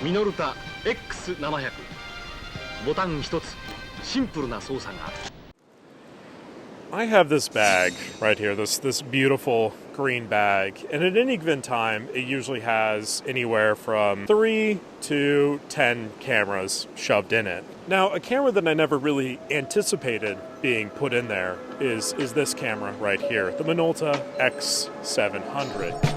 Minolta X-700 ボタン一つシンプルな操作がある。 I have this bag right here, this beautiful green bag, and at any given time, it usually has anywhere from 3 to 10 cameras shoved in it. Now, a camera that I never really anticipated being put in there is this camera right here, the Minolta X-700.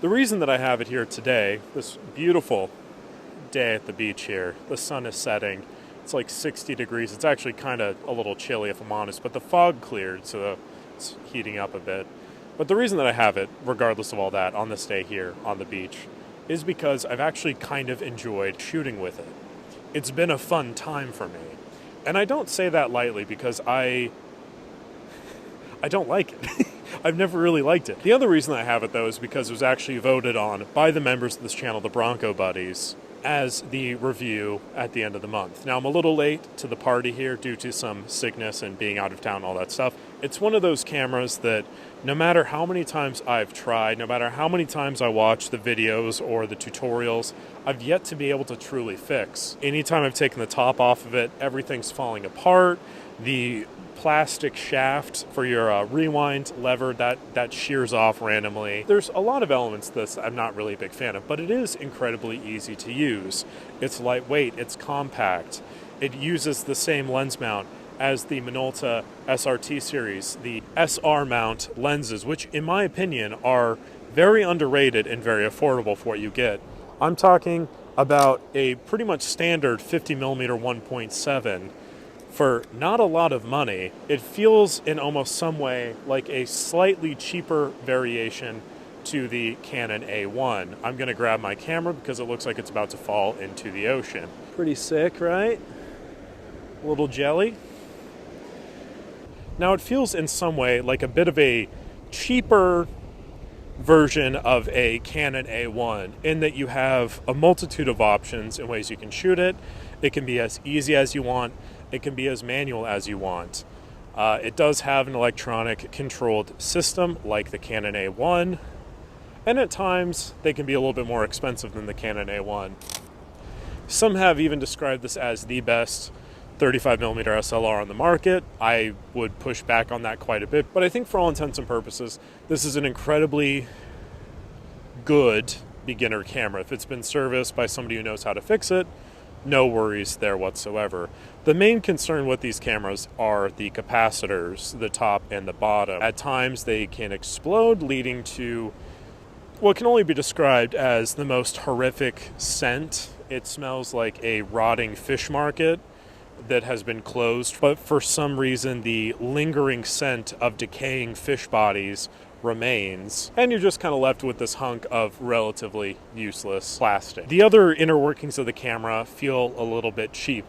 The reason that I have it here today, this beautiful day at the beach here, the sun is setting, it's like 60 degrees, it's actually kind of a little chilly if I'm honest, but the fog cleared, so it's heating up a bit. But the reason that I have it, regardless of all that, on this day here on the beach, is because I've actually kind of enjoyed shooting with it. It's been a fun time for me. And I don't say that lightly because I don't like it. I've never really liked it. The other reason I have it, though, is because it was actually voted on by the members of this channel, the Bronco Buddies, as the review at the end of the month. Now, I'm a little late to the party here due to some sickness and being out of town and all that stuff. It's one of those cameras that no matter how many times I've tried, no matter how many times I watch the videos or the tutorials, I've yet to be able to truly fix. Anytime I've taken the top off of it, everything's falling apart. The plastic shaft for your rewind lever that shears off randomly. There's a lot of elements to this I'm not really a big fan of, but it is incredibly easy to use. It's lightweight, it's compact. It uses the same lens mount as the Minolta SRT series, the SR mount lenses, which in my opinion are very underrated and very affordable for what you get. I'm talking about a pretty much standard 50mm 1.7 for not a lot of money. It feels in almost some way like a slightly cheaper variation to the Canon A1. I'm going to grab my camera because it looks like it's about to fall into the ocean. Pretty sick, right? A little jelly. Now it feels in some way like a bit of a cheaper version of a Canon A1 in that you have a multitude of options and ways you can shoot it. It can be as easy as you want. It can be as manual as you want. It does have an electronic controlled system like the Canon A1, and at times they can be a little bit more expensive than the Canon A1. Some have even described this as the best 35mm SLR on the market. I would push back on that quite a bit, but I think for all intents and purposes, this is an incredibly good beginner camera. If it's been serviced by somebody who knows how to fix it, no worries there whatsoever. The main concern with these cameras are the capacitors, the top and the bottom. At times they can explode, leading to what can only be described as the most horrific scent. It smells like a rotting fish market that has been closed, but for some reason the lingering scent of decaying fish bodies remains, and you're just kind of left with this hunk of relatively useless plastic. The other inner workings of the camera feel a little bit cheap.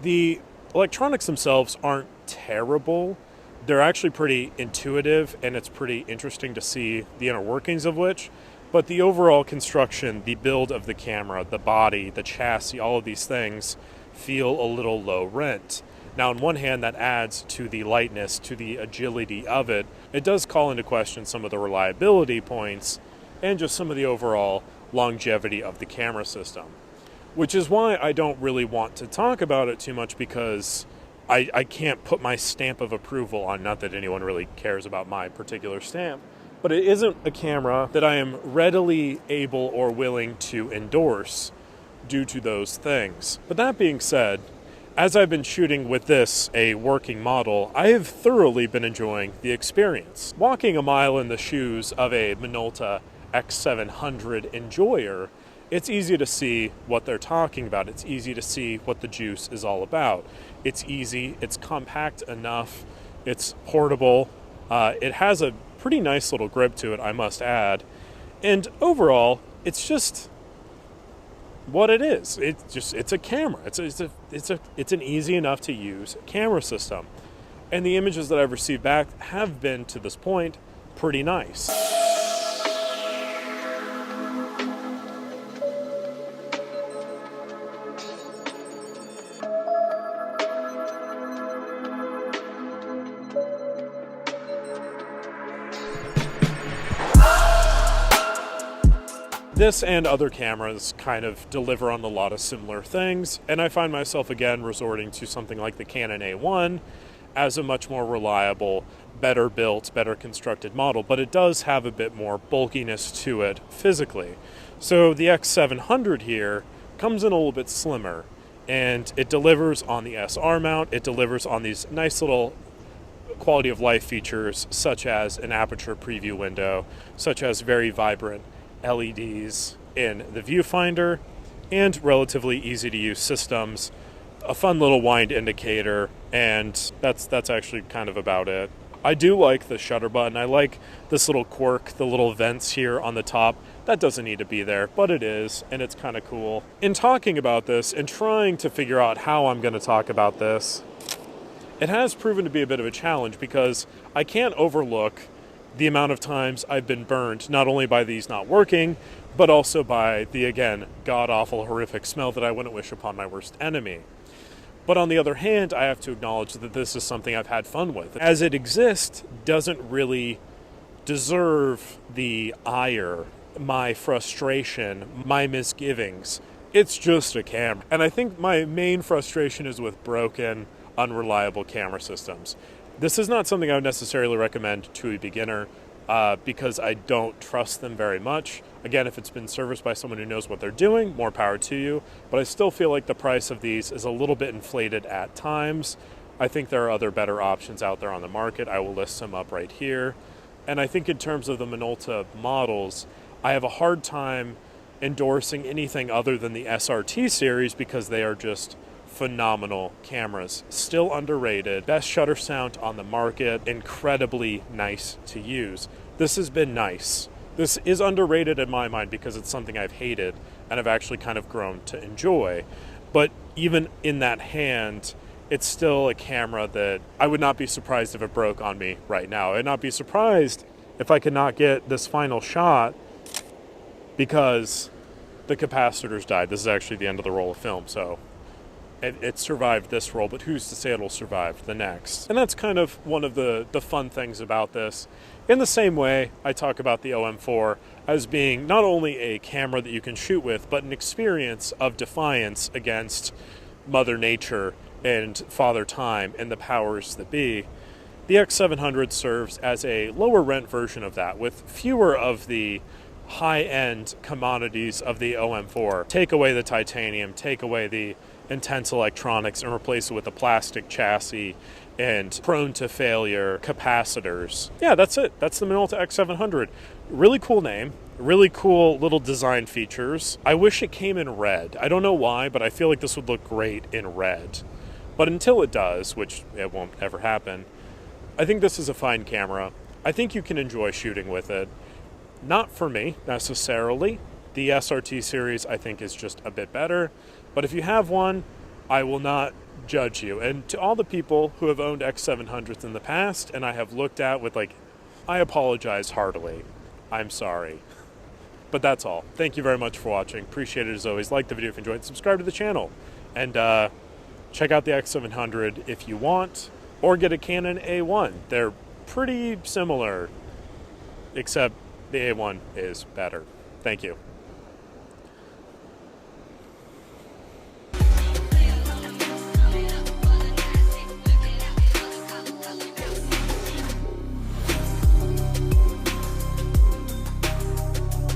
The electronics themselves aren't terrible. They're actually pretty intuitive, and it's pretty interesting to see the inner workings of which, but the overall construction, the build of the camera, the body, the chassis, all of these things feel a little low rent. Now, on one hand, that adds to the lightness, to the agility of it. It does call into question some of the reliability points and just some of the overall longevity of the camera system, which is why I don't really want to talk about it too much, because I can't put my stamp of approval on, not that anyone really cares about my particular stamp, but it isn't a camera that I am readily able or willing to endorse due to those things. But that being said, as I've been shooting with this, a working model, I have thoroughly been enjoying the experience. Walking a mile in the shoes of a Minolta X-700 enjoyer, it's easy to see what they're talking about. It's easy to see what the juice is all about. It's easy, it's compact enough, it's portable, it has a pretty nice little grip to it, I must add, and overall, it's just what it is. It's a camera. It's an easy enough to use camera system. And the images that I've received back have been, to this point, pretty nice. This and other cameras kind of deliver on a lot of similar things, and I find myself again resorting to something like the Canon A1 as a much more reliable, better built, better constructed model, but it does have a bit more bulkiness to it physically. So the X700 here comes in a little bit slimmer, and it delivers on the SR mount, it delivers on these nice little quality of life features such as an aperture preview window, such as very vibrant LEDs in the viewfinder, and relatively easy to use systems, a fun little wind indicator, and that's actually kind of about it. I do like the shutter button. I like this little quirk, the little vents here on the top. That doesn't need to be there, but it is, and it's kind of cool. In talking about this and trying to figure out how I'm going to talk about this, it has proven to be a bit of a challenge because I can't overlook the amount of times I've been burned, not only by these not working, but also by the, again, god-awful, horrific smell that I wouldn't wish upon my worst enemy. But on the other hand, I have to acknowledge that this is something I've had fun with. As it exists, doesn't really deserve the ire, my frustration, my misgivings. It's just a camera. And I think my main frustration is with broken, unreliable camera systems. This is not something I would necessarily recommend to a beginner because I don't trust them very much. Again, if it's been serviced by someone who knows what they're doing, more power to you. But I still feel like the price of these is a little bit inflated at times. I think there are other better options out there on the market. I will list some up right here. And I think in terms of the Minolta models, I have a hard time endorsing anything other than the SRT series because they are just phenomenal cameras. Still underrated. Best shutter sound on the market. Incredibly nice to use. This has been nice. This is underrated in my mind because it's something I've hated and I've actually kind of grown to enjoy. But even in that hand, it's still a camera that I would not be surprised if it broke on me right now. I'd not be surprised if I could not get this final shot because the capacitors died. This is actually the end of the roll of film, so it survived this roll, but who's to say it'll survive the next? And that's kind of one of the fun things about this. In the same way, I talk about the OM4 as being not only a camera that you can shoot with, but an experience of defiance against Mother Nature and Father Time and the powers that be. The X700 serves as a lower rent version of that, with fewer of the high-end commodities of the OM4. Take away the titanium, take away the intense electronics, and replace it with a plastic chassis and prone to failure capacitors. Yeah, that's it. That's the Minolta X700. Really cool name. Really cool little design features. I wish it came in red. I don't know why, but I feel like this would look great in red. But until it does, which it won't ever happen, I think this is a fine camera. I think you can enjoy shooting with it. Not for me, necessarily. The SRT series, I think, is just a bit better. But if you have one, I will not judge you. And to all the people who have owned X700s in the past, and I have looked at with, I apologize heartily. I'm sorry. But that's all. Thank you very much for watching. Appreciate it as always. Like the video if you enjoyed. Subscribe to the channel. And check out the X700 if you want. Or get a Canon A1. They're pretty similar. Except the A1 is better. Thank you.